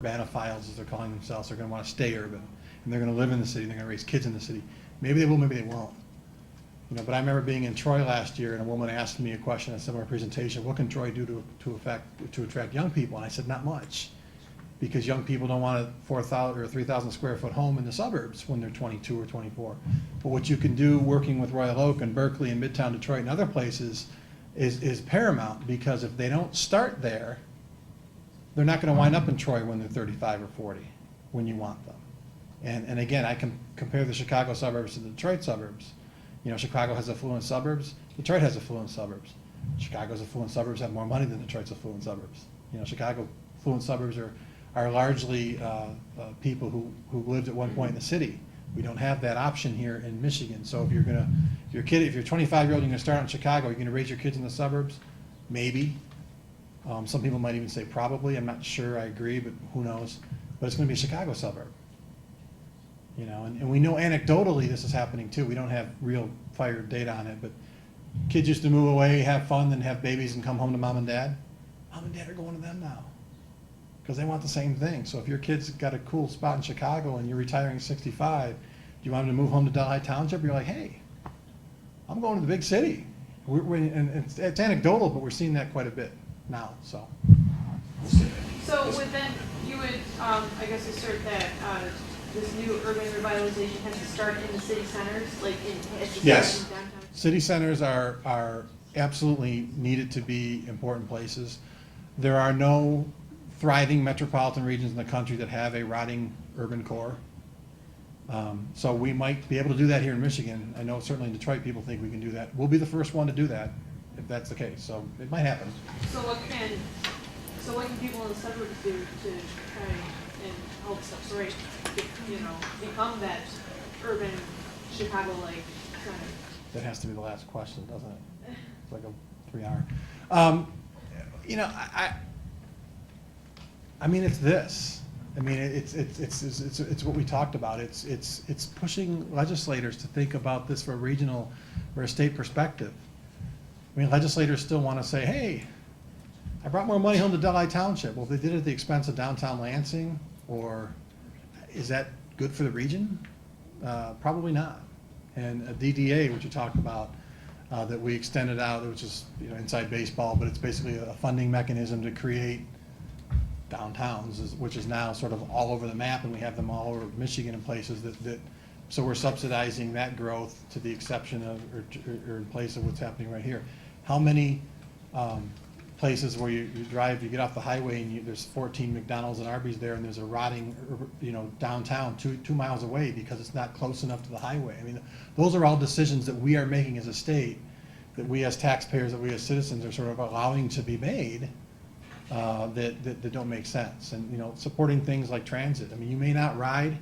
urbanophiles, as they're calling themselves, are going to want to stay urban, and they're going to live in the city, they're going to raise kids in the city. Maybe they will, maybe they won't. But I remember being in Troy last year, and a woman asked me a question in a similar presentation, what can Troy do to attract young people? And I said, not much, because young people don't want a 4,000 or 3,000 square foot home in the suburbs when they're 22 or 24. But what you can do working with Royal Oak and Berkeley and Midtown Detroit and other places is paramount, because if they don't start there, they're not going to wind up in Troy when they're 35 or 40, when you want them. And again, I can compare the Chicago suburbs to the Detroit suburbs. Chicago has affluent suburbs. Detroit has affluent suburbs. Chicago's affluent suburbs have more money than Detroit's affluent suburbs. Chicago affluent suburbs are largely people who lived at one point in the city. We don't have that option here in Michigan. So if you're 25-year-old, you're going to start out in Chicago, you're going to raise your kids in the suburbs? Maybe. Some people might even say probably. I'm not sure. I agree, but who knows? But it's going to be a Chicago suburb. And we know anecdotally this is happening too. We don't have real fire data on it, but kids used to move away, have fun, then have babies and come home to mom and dad. Mom and dad are going to them now because they want the same thing. So if your kid's got a cool spot in Chicago and you're retiring at 65, do you want them to move home to Delhi Township? You're like, hey, I'm going to the big city. And it's anecdotal, but we're seeing that quite a bit now. So would then you would, I guess, assert that this new urban revitalization has to start in the city centers, yes. In downtown? City centers are absolutely needed to be important places. There are no thriving metropolitan regions in the country that have a rotting urban core. So we might be able to do that here in Michigan. I know certainly in Detroit people think we can do that. We'll be the first one to do that if that's the case. So it might happen. So what can people in the suburbs do to try and help separate, become that urban Chicago-like center? That has to be the last question, doesn't it? It's like a 3-hour. I mean, it's this. I mean, it's what we talked about. It's pushing legislators to think about this from a regional or a state perspective. I mean, legislators still want to say, hey, I brought more money home to Delhi Township. Well, if they did it at the expense of downtown Lansing, or is that good for the region? Probably not. And a DDA, which you talked about, that we extended out, which is inside baseball, but it's basically a funding mechanism to create downtowns, which is now sort of all over the map, and we have them all over Michigan in places so we're subsidizing that growth to the exception of, or in place of what's happening right here. How many places where you drive, you get off the highway and there's 14 McDonald's and Arby's there, and there's a rotting, downtown 2 miles away because it's not close enough to the highway. I mean, those are all decisions that we are making as a state, that we as taxpayers, that we as citizens are sort of allowing to be made, that don't make sense. And supporting things like transit. I mean, you may not ride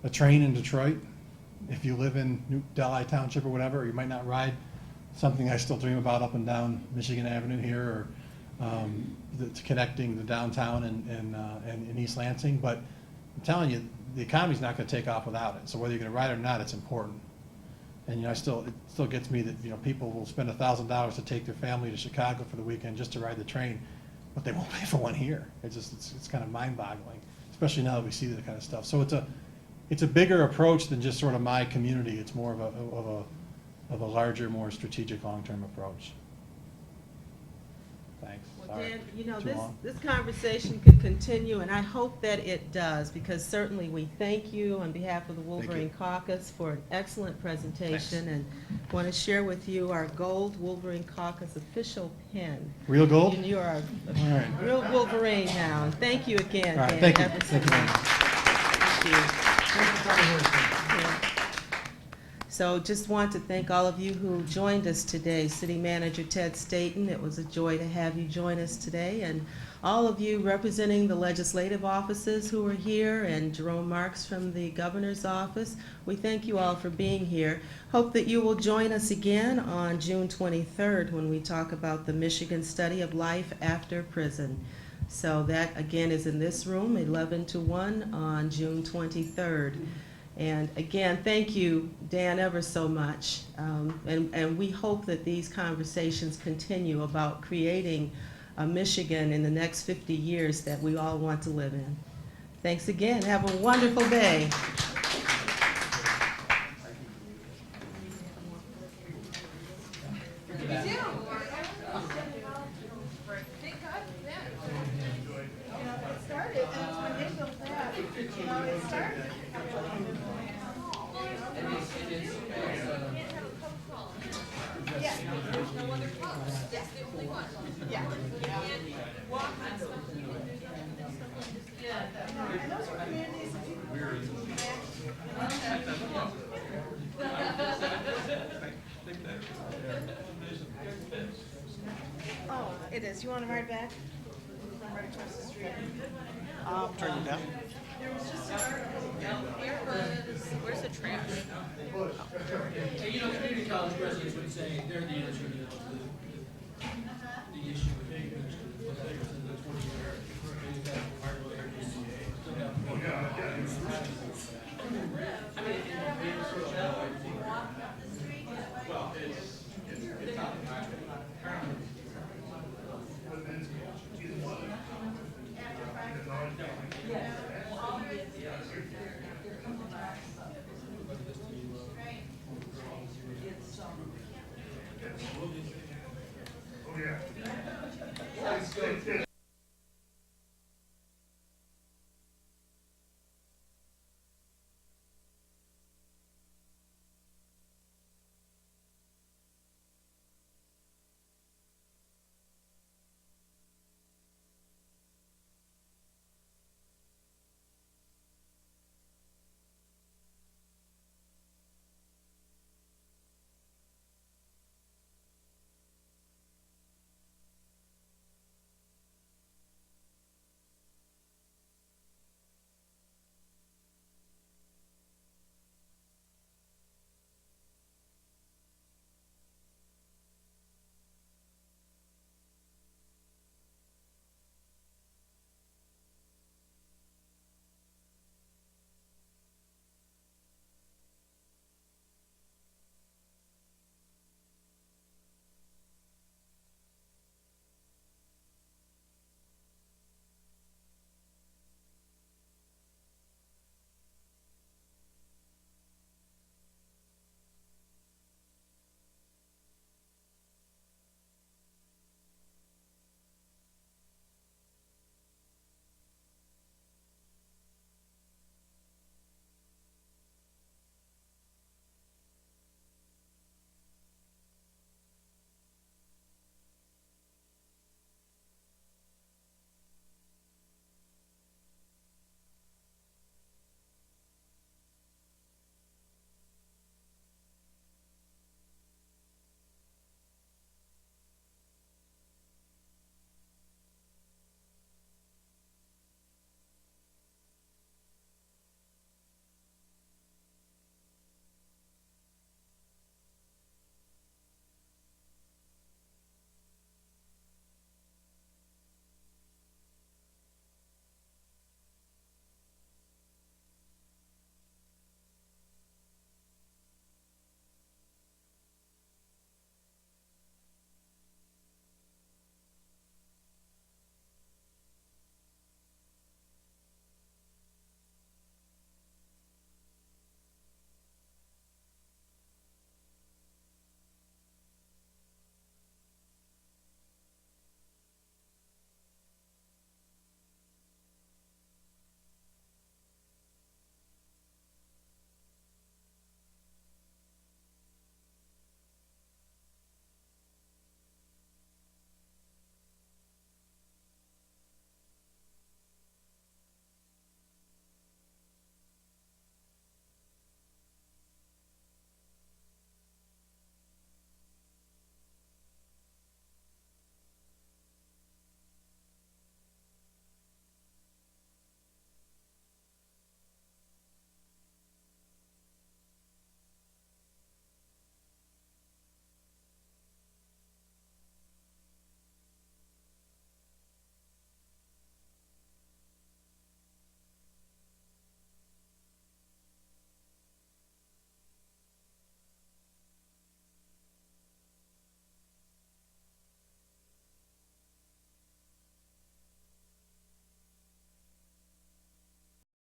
a train in Detroit if you live in New Delhi Township or whatever, or you might not ride something I still dream about up and down Michigan Avenue here, or connecting the downtown and East Lansing. But I'm telling you, the economy's not going to take off without it. So whether you're going to ride it or not, it's important. And it still gets me that people will spend $1,000 to take their family to Chicago for the weekend just to ride the train, but they won't pay for one here. It's kind of mind-boggling, especially now that we see that kind of stuff. So it's a bigger approach than just sort of my community. It's more of a larger, more strategic, long-term approach. Thanks. Well, Sorry. Dan, this conversation could continue, and I hope that it does, because certainly we thank you on behalf of the Wolverine Caucus for an excellent presentation. Thanks. And want to share with you our gold Wolverine Caucus official pin. Real gold? You are All right. real Wolverine now. Thank you again, All right. Dan. Thank you. Ever so Thank you very much. much. Thank you. So just want to thank all of you who joined us today. City Manager Ted Staton, it was a joy to have you join us today. And all of you representing the legislative offices who are here, and Jerome Marks from the governor's office, we thank you all for being here. Hope that you will join us again on June 23rd when we talk about the Michigan study of life after prison. So that again is in this room, 11 to 1 on June 23rd. And again, thank you, Dan, ever so much. And we hope that these conversations continue about creating a Michigan in the next 50 years that we all want to live in. Thanks again. Have a wonderful day. Oh, it is. You want to ride back? I'm right across the street. Turn it down. Where's the trash? You know, community college presidents would say they're the answer to the issue with the 20-year. Oh, yeah.